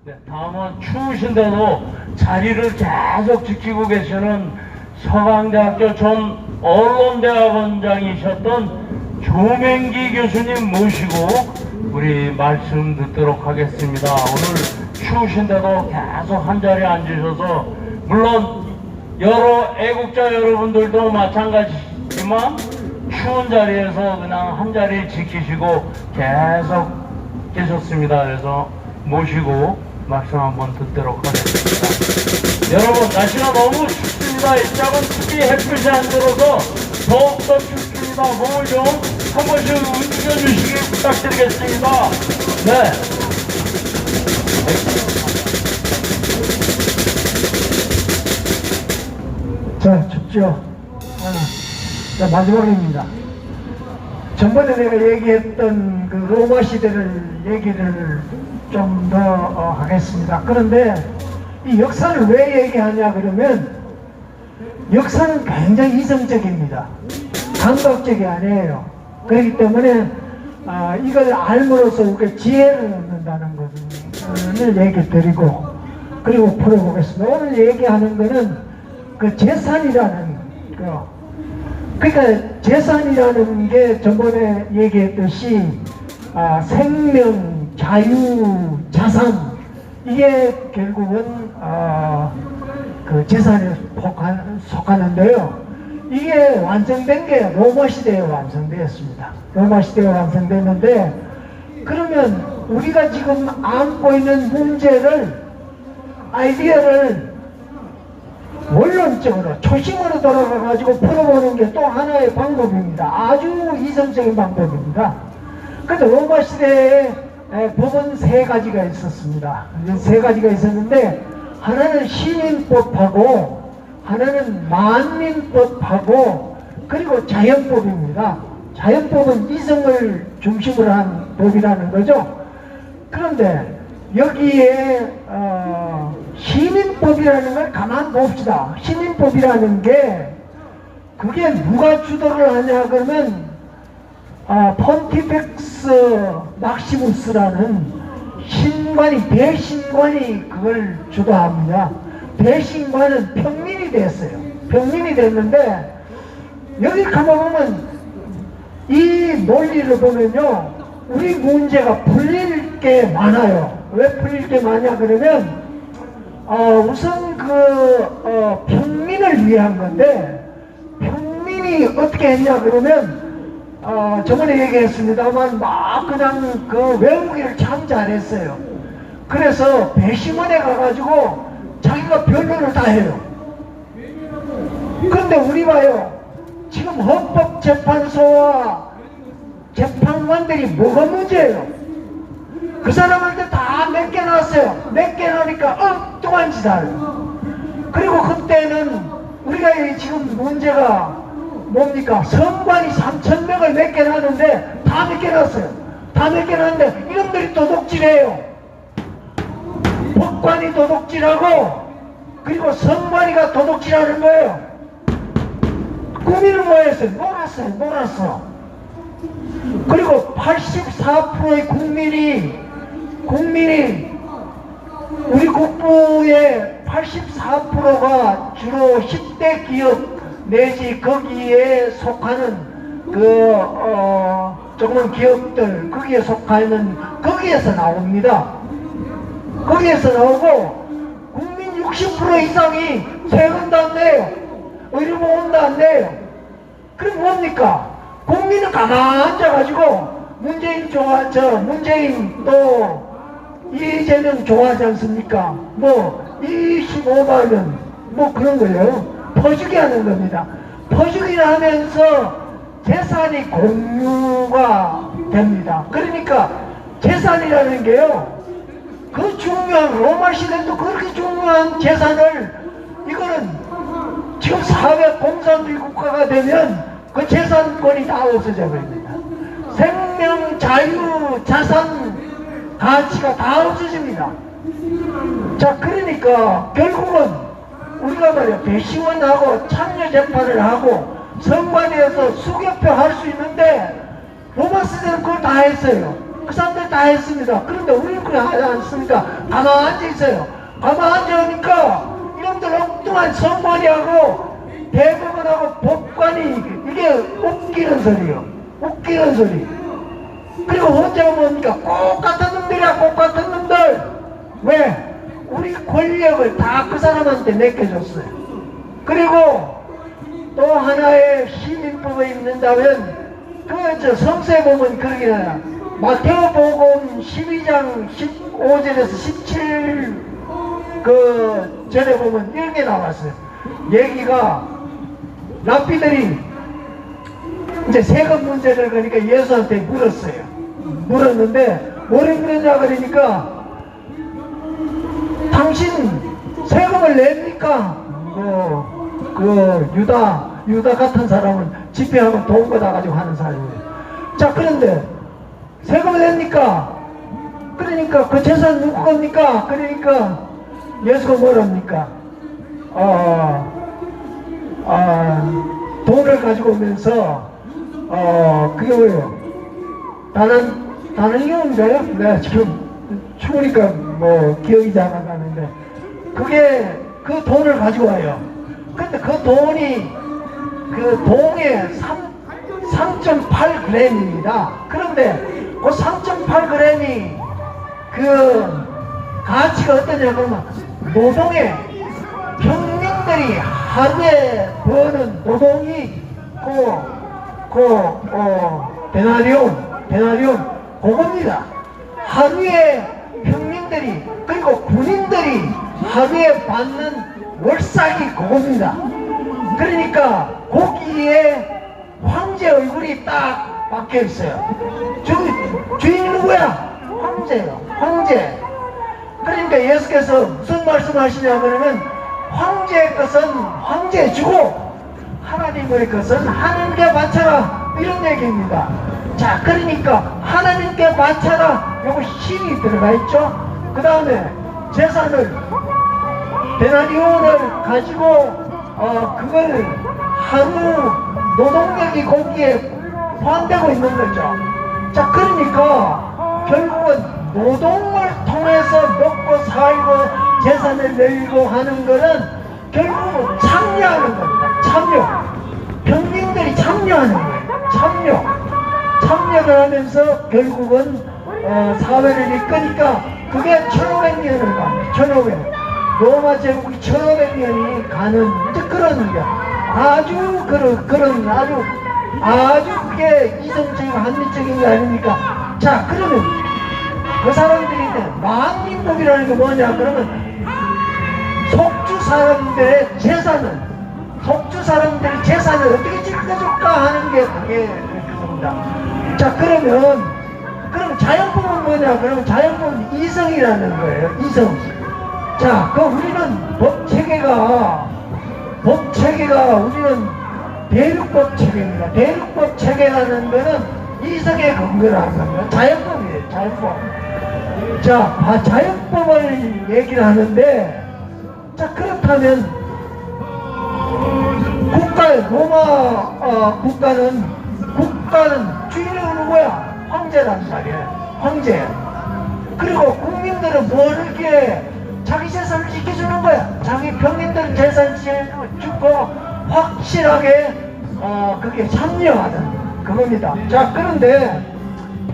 네, 다음은 추우신데도 자리를 계속 지키고 계시는 서강대학교 전 언론대학원장이셨던 조명기 교수님 모시고 우리 말씀 듣도록 하겠습니다. 오늘 추우신데도 계속 한자리에 앉으셔서, 물론 여러 애국자 여러분들도 마찬가지지만 추운 자리에서 그냥 한자리 지키시고 계속 계셨습니다. 그래서 모시고 말씀 한번 듣도록 하겠습니다. 여러분, 날씨가 너무 춥습니다. 이 작은 습기 햇빛이 안 들어서 더욱더 춥습니다. 몸을 좀 한 번씩 움직여주시길 부탁드리겠습니다. 네. 자, 춥죠? 자, 마지막입니다. 전번에 내가 얘기했던 그 로마 시대를 얘기를 좀 더 하겠습니다. 그런데 이 역사를 왜 얘기하냐 그러면, 역사는 굉장히 이성적입니다. 감각적이 아니에요. 그렇기 때문에 이걸 알므로써 우리가 지혜를 얻는다는 것을 얘기 드리고, 그리고 풀어보겠습니다. 오늘 얘기하는 거는 그 재산이라는 거. 그러니까 재산이라는 게 전번에 얘기했듯이 생명, 자유, 자산, 이게 결국은 그 재산에 속하는데요. 이게 완성된 게 로마 시대에 완성되었습니다. 로마 시대에 완성됐는데, 그러면 우리가 지금 안고 있는 문제를, 아이디어를 원론적으로 초심으로 돌아가가지고 풀어보는 게 또 하나의 방법입니다. 아주 이성적인 방법입니다. 그래서 로마 시대에 법은 세 가지가 있었습니다. 세 가지가 있었는데, 하나는 시민법하고, 하나는 만민법하고, 그리고 자연법입니다. 자연법은 이성을 중심으로 한 법이라는 거죠. 그런데 여기에 시민법이라는 걸 가만 봅시다. 시민법이라는 게 그게 누가 주도를 하냐 그러면 폰티펙스 막시무스라는 신관이, 대신관이 그걸 주도합니다. 대신관은 평민이 됐어요. 평민이 됐는데, 여기 가보면 이 논리를 보면요, 우리 문제가 풀릴 게 많아요. 왜 풀릴 게 많냐 그러면, 우선 평민을 위한 건데, 평민이 어떻게 했냐 그러면, 저번에 얘기했습니다만 막 그냥 그 외우기를 참 잘했어요. 그래서 배심원에 가가지고 자기가 변론을 다 해요. 그런데 우리 봐요. 지금 헌법재판소와 재판관들이 뭐가 문제예요? 그 사람한테 다 맡겨놨어요. 맡겨놓으니까 엉뚱한 짓 하요. 그리고 그때는 우리가 지금 문제가 뭡니까? 성관이 3,000명을 맡겨놨는데 다 맡겨놨어요. 다 맡겨놨는데 이놈들이 도둑질해요. 법관이 도둑질하고, 그리고 성관이가 도둑질하는 거예요. 국민은 뭐 했어요? 놀았어. 그리고 84%의 국민이 우리 국부의 84%가 주로 10대 기업 내지 거기에 속하는 조그만 기업들, 거기에 속하는, 거기에서 나옵니다. 거기에서 나오고, 국민 60% 이상이 세금도 안 내요. 의료보험도 안 내요. 그럼 뭡니까? 국민은 가만히 앉아가지고, 문재인 또 이재명 좋아하지 않습니까? 뭐 25만원 뭐 그런 거예요. 퍼주기 하는 겁니다. 퍼주기를 하면서 재산이 공유가 됩니다. 그러니까 재산이라는 게요, 그 중요한, 로마 시대도 그렇게 중요한 재산을, 이거는 지금 사회 공산주의 국가가 되면 그 재산권이 다 없어져 버립니다. 생명, 자유, 자산 가치가 다 없어집니다. 자, 그러니까 결국은 우리가 말이야, 배심원하고 참여재판을 하고 선관위에서 수개표 할 수 있는데, 로마 시대는 그걸 다 했어요. 그 사람들 다 했습니다. 그런데 우리는 그래 하지 않습니까? 가만히 앉아 있어요. 가만히 앉으니까 이놈들 엉뚱한 선관위하고 대법원하고 법관이 이게 웃기는 소리요. 웃기는 소리. 그리고 혼자 뭡니까? 똑같은 놈들이야, 똑같은 놈들. 왜? 우리 권력을 다 그 사람한테 맡겨줬어요. 그리고 또 하나의 시민법에 있는다면 그 성서에 보면 그러게 해요. 마태복음 12장 15절에서 17 전에 보면 이런 게 나왔어요. 얘기가 랍비들이 이제 세금 문제를 그러니까 예수한테 물었어요. 물었는데 뭐를 물었냐 그러니까 당신 세금을 냅니까? 유다 같은 사람은 집회하면 돈 거다 가지고 하는 사람이에요. 자, 그런데 세금을 냅니까? 그러니까 그 재산 누구 겁니까? 그러니까 예수가 뭐랍니까? 돈을 가지고 오면서 그게 뭐예요? 다른 이유인데요? 내가 지금 추우니까 뭐 기억이 잘 안 나는데 그게 그 돈을 가지고 와요. 근데 그 돈이 그 동에 3.8g입니다. 그런데 그 3.8g이 그 가치가 어떠냐 그러면 노동에 평민들이 하루에 버는 노동이 데나리온 그겁니다. 하루에 평민들이 그리고 군인들이 하루에 받는 월삭이 그겁니다. 그러니까 거기에 황제 얼굴이 딱 박혀 있어요. 주인이 누구야? 황제요. 황제. 그러니까 예수께서 무슨 말씀하시냐 그러면 황제의 것은 황제에 주고 하나님의 것은 하나님께 바쳐라 이런 얘기입니다. 자, 그러니까 하나님께 바쳐라 요거 힘이 들어가 있죠. 그 다음에 재산을 데나리온을 가지고 그걸 하루 노동력이 거기에 포함되고 있는 거죠. 자, 그러니까 결국은 노동을 통해서 먹고 살고 재산을 늘고 하는 거는 결국은 참여하는 겁니다. 참여. 평민들이 참여하는 거예요. 참여를 하면서 결국은 사회를 이끄니까 그게 1500년을 갑니다. 1500년. 로마 제국이 1500년이 가는 이제 그런 게 아주 그런 아주 그게 이성적이고 합리적인 게 아닙니까? 자, 그러면 그 사람들이 이제 만민국이라는 게 뭐냐 그러면 속주 사람들의 재산을 어떻게 지켜줄까 하는 게 그게 그겁니다. 자, 그럼 자연법은 뭐냐 그러면 자연법은 이성이라는 거예요. 이성. 자, 우리는 법 체계가 우리는 대륙법 체계입니다. 대륙법 체계라는 거는 이성에 근거를 하는 겁니다. 자연법이에요. 자연법. 자, 자연법을 얘기를 하는데, 자, 그렇다면 로마 국가는 주인이 누구야? 황제란 말이에요. 황제. 그리고 국민들은 모르게 자기 재산을 지켜주는 거야. 자기 평민들 재산 주고 확실하게 그게 참여하는 그겁니다. 자, 그런데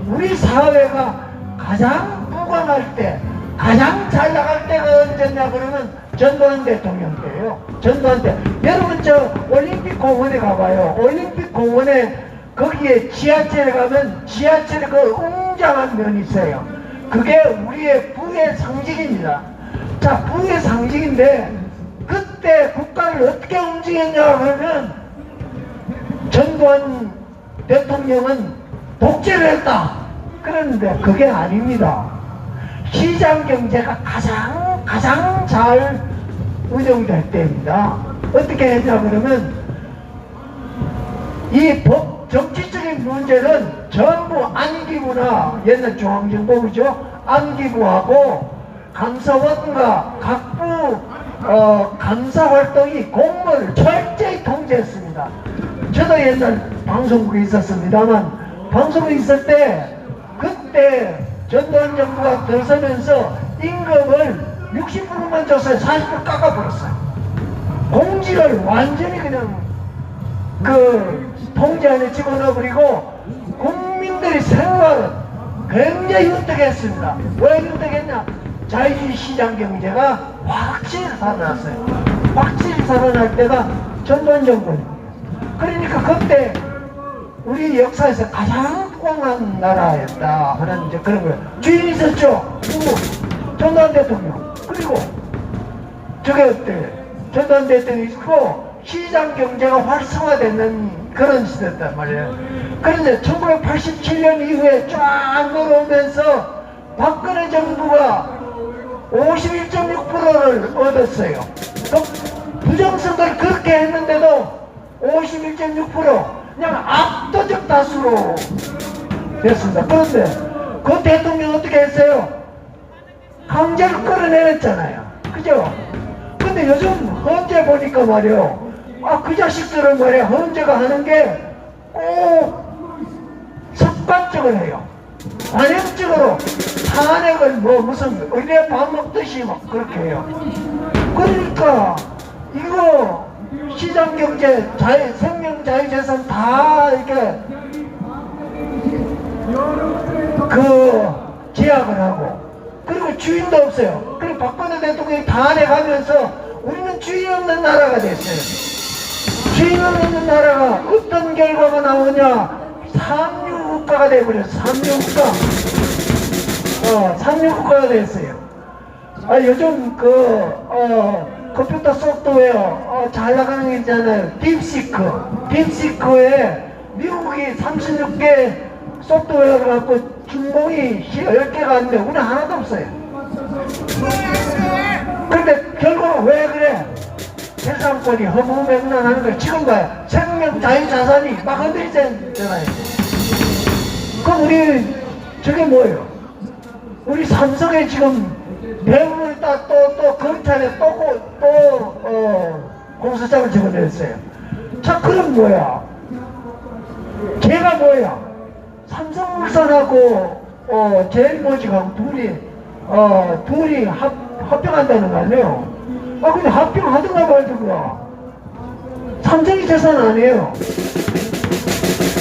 우리 사회가 가장 부강할 때, 가장 잘 나갈 때가 언제냐 그러면 전두환 대통령 때예요. 전두환 때. 여러분 저 올림픽 공원에 가봐요. 올림픽 공원에 거기에 지하철에 가면 지하철에 그 웅장한 면이 있어요. 그게 우리의 부의 상징입니다. 자, 부의 상징인데 그때 국가를 어떻게 움직였냐 그러면 전두환 대통령은 독재를 했다. 그런데 그게 아닙니다. 시장 경제가 가장 잘 운영될 때입니다. 어떻게 했냐 그러면 이 정치적인 문제는 전부 안기부나 옛날 중앙정보부죠. 안기부하고 감사원과 각부 감사활동이 공무원을 철저히 통제했습니다. 저도 옛날 방송국에 있었습니다만 방송국에 있을 때 그때 전두환 정부가 들어서면서 임금을 60%만 줬어요. 40% 깎아버렸어요. 공지를 완전히 그냥 그 통제 안에 집어넣어버리고 국민들의 생활은 굉장히 윤택했습니다. 왜 윤택했냐? 자유주의 시장 경제가 확실히 살아났어요. 확실히 살아날 때가 전두환 정부입니다. 그러니까 그때 우리 역사에서 가장 공한 나라였다 하는 이제 그런 거예요. 주인이 있었죠. 누구? 전두환 대통령. 그리고 저게 어때? 전두환 대통령이 있고 시장 경제가 활성화되는 그런 시대였단 말이에요. 그런데 1987년 이후에 쫙 내려오면서 박근혜 정부가 51.6%를 얻었어요. 부정선거를 그렇게 했는데도 51.6% 그냥 압도적 다수로 됐습니다. 그런데 그 대통령 어떻게 했어요? 강제로 끌어내렸잖아요. 그죠? 근데 요즘 헌재 보니까 말이요. 그 자식들은 말이야. 헌재가 하는 게 꼭 습관적으로 해요. 관행적으로 탄핵을 무슨 의뢰 밥 먹듯이 막 그렇게 해요. 그러니까 이거 시장경제, 생명자유재산 다 이렇게 제약을 하고 그리고 주인도 없어요. 그리고 박근혜 대통령이 탄핵하면서 우리는 주인 없는 나라가 됐어요. 주인 없는 나라가 어떤 결과가 나오냐? 삼류국가가 돼버렸어요. 삼류국가가 됐어요. 요즘 컴퓨터 소프트웨어 잘 나가는 게 있잖아요. 딥시크에 미국이 36개 소프트웨어를 갖고 중공이 10개가 왔는데 우리 하나도 없어요. 근데 결국은 왜 그래? 재산권이 허무맹랑하는 걸 지금 봐요. 생명 자유자산이 막 흔들리잖아요. 그럼 우리 저게 뭐예요? 우리 삼성에 지금 대부분 또 검찰에 공소장을 집어냈어요. 자, 그럼 뭐야? 걔가 뭐야? 삼성물산하고 제일모직하고 둘이 합병한다는 거 아니에요? 근데 합병하든가 말든가. 삼성이 재산 아니에요.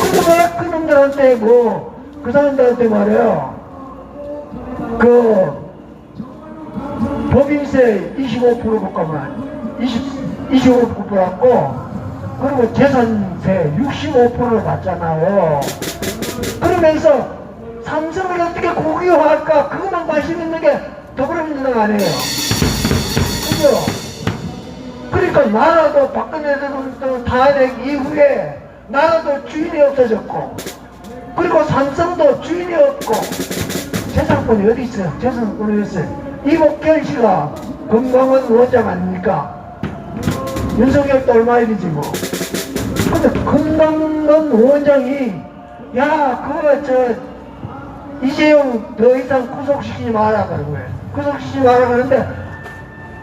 근데 왜 그놈들한테 그 사람들한테 말이야. 법인세 25% 걷고만 25% 받고 그리고 재산세 65%를 받잖아요. 그러면서 삼성을 어떻게 국유화할까? 그것만 관심 있는 게 더불어민주당 아니에요. 그죠? 그러니까 나라도 박근혜 대통령 탄핵 이후에 나라도 주인이 없어졌고 그리고 삼성도 주인이 없고 재산권이 어디 있어요? 재산권이 어디 있어요? 이복현 씨가 건강원 원장 아닙니까? 윤석열도 얼마 일이지 뭐. 근데 건강원 원장이 이재용 더 이상 구속시키지 마라 그런 거예요. 구속시키지 마라 그러는데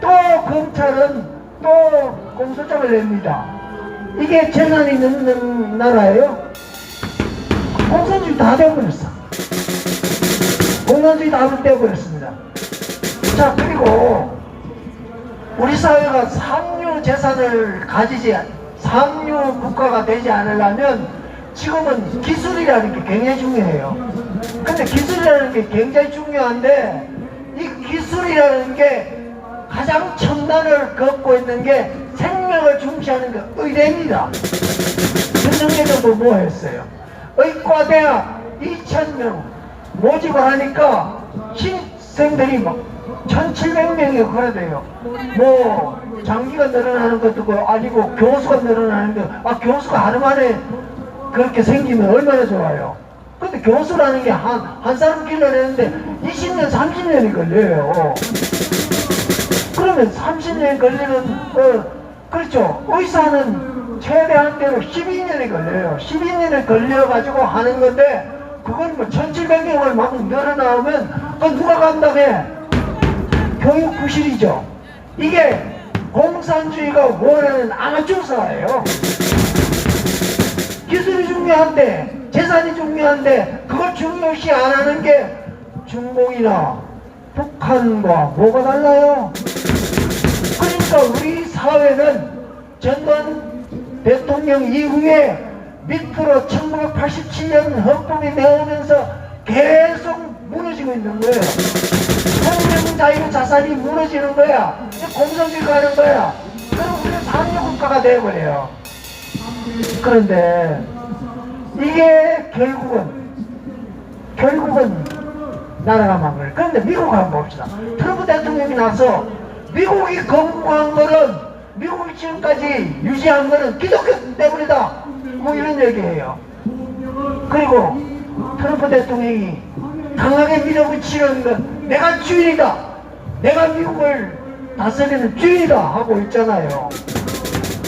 또 검찰은 또 공소장을 냅니다. 이게 재산이 있는 나라예요? 공산주의 다 되어버렸어. 공산주의 다 되어버렸습니다. 자, 그리고 우리 사회가 삼류 재산을 삼류 국가가 되지 않으려면 지금은 기술이라는 게 굉장히 중요해요. 근데 기술이라는 게 굉장히 중요한데 이 기술이라는 게 가장 첨단을 걷고 있는 게 생명을 중시하는 게 의대입니다. 윤석열 정부 뭐 했어요? 의과대학 2,000명 모집을 하니까 신입생들이 막 1,700명이 그래돼요. 장기가 늘어나는 것도 아니고 교수가 늘어나는 거. 교수가 하루 만에 그렇게 생기면 얼마나 좋아요. 근데 교수라는 게 한 사람 길러내는데 20년, 30년이 걸려요. 그러면 30년이 걸리는, 그렇죠. 의사는 최대한대로 12년이 걸려요. 12년이 걸려가지고 하는 건데, 그건 1,700명을 막 늘어나오면, 그건 누가 감당해? 교육 부실이죠. 이게 공산주의가 원하는 아마추어사예요. 기술이 중요한데, 재산이 중요한데, 그걸 그걸 중요시 안 하는 게 중공이나 북한과 뭐가 달라요? 그러니까 우리 사회는 전두환 대통령 이후에 밑으로 1987년 헌법이 나오면서 계속 무너지고 있는 거예요. 생명, 자유, 자산이 무너지는 거야. 공성주의 가는 거야. 그럼 우리는 상류국가가 되어버려요. 그런데 이게 결국은 나라가 망가요. 그런데 미국 한번 봅시다. 트럼프 대통령이 나서 미국이 건국한 거는, 미국이 지금까지 유지한 거는 기독교 때문이다, 뭐 이런 얘기예요. 그리고 트럼프 대통령이 강하게 밀어붙이는 건 내가 주인이다, 내가 미국을 다스리는 주인이다 하고 있잖아요.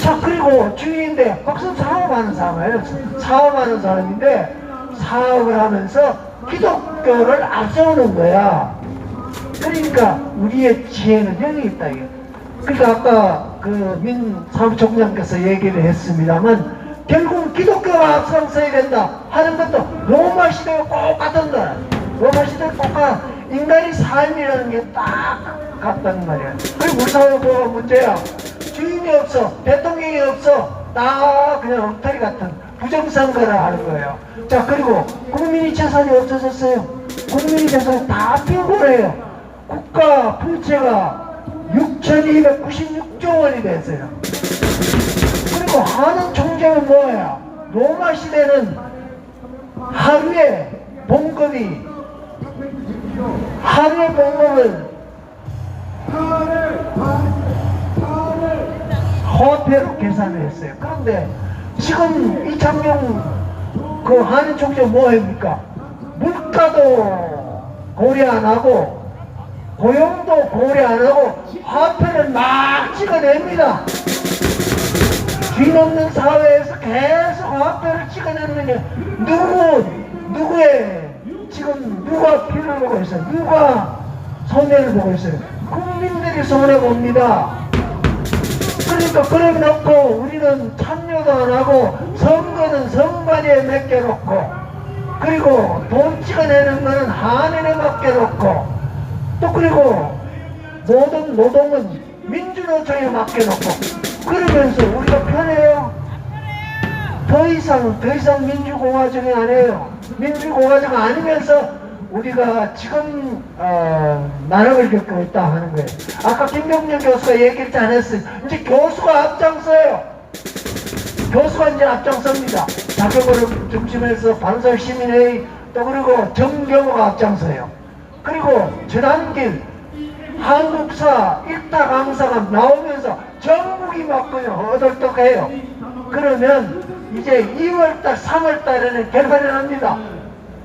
자, 그리고 주인인데 거기서 사업하는 사람이에요. 사업하는 사람인데 사업을 하면서 기독교를 앞세우는 거야. 그러니까 우리의 지혜는 여기 있다. 이게. 그러니까 아까 그 민 사무총장께서 얘기를 했습니다만, 결국 기독교가 앞서서야 된다 하는 것도 로마 시대와 꼭 같은 거야. 로마 시대 꼭 같아. 인간의 삶이라는 게 딱 같다는 말이야. 그리고 우리 사회 뭐가 문제야? 주인이 없어, 대통령이 없어, 나 그냥 엉터리 같은 부정선거를 하는 거예요. 자, 그리고 국민이 재산이 없어졌어요. 국민이 재산이 다 빈곤해요. 국가 부채가 6,296조 원이 됐어요. 그리고 하는 총재는 뭐야? 로마 시대는 하루에 봉급을 화폐로 계산을 했어요. 그런데 지금 이창용 그 한인 총재 뭐 합니까? 물가도 고려 안 하고 고용도 고려 안 하고 화폐를 막 찍어냅니다. 뒤넘는 사회에서 계속 화폐를 찍어내는 게 누구의 지금 누가 피를 보고 있어요? 누가 손해를 보고 있어요? 국민들이 손해봅니다. 그러니까 그래 놓고 우리는 참여도 안 하고 선거는 선관위에 맡겨놓고, 그리고 돈 찍어내는 거는 한인에 맡겨놓고, 또 그리고 모든 노동은 민주노총에 맡겨놓고, 그러면서 우리가 편해요? 더 이상 민주공화정이 아니에요. 민주공화정 아니면서 우리가 지금 나락을 겪고 있다 하는 거예요. 아까 김병준 교수가 얘기했지 않았어요? 이제 교수가 앞장서요. 교수가 이제 앞장섭니다. 자격을 중심해서 반설시민회의, 또 그리고 정경호가 앞장서요. 그리고 지난길 한국사 일타 강사가 나오면서 전국이 막 그냥 허덜떡해요. 그러면 이제 2월달 3월달에는 결판이 납니다.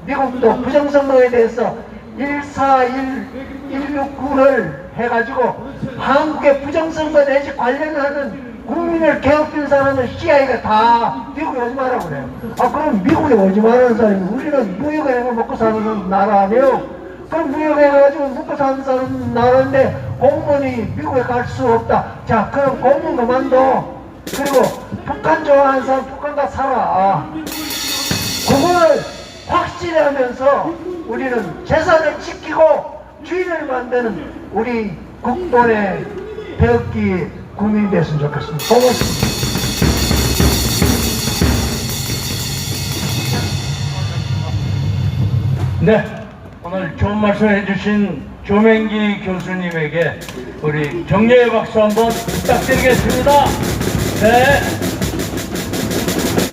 미국도 부정선거에 대해서 14169를 해가지고 한국의 부정선거 내지 관련하는 국민을 괴롭힌 사람은 CIA가 다 미국에 오지 마라 그래요. 아, 그럼 미국에 오지 말라는 사람이, 우리는 무역에 먹고 사는 나라 아니에요? 그럼 무역에 가지고 먹고 사는 사람 나라인데 공무원이 미국에 갈 수 없다. 자, 그럼 공무원 그만둬. 그리고 북한 좋아하는 사람 북한 가 살아. 그걸 확실히 하면서 우리는 재산을 지키고 주인을 만드는 우리 국본의 태극기 국민이 됐으면 좋겠습니다. 고맙습니다. 네, 오늘 좋은 말씀 해주신 조명기 교수님에게 우리 격려의 박수 한번 부탁드리겠습니다. 네.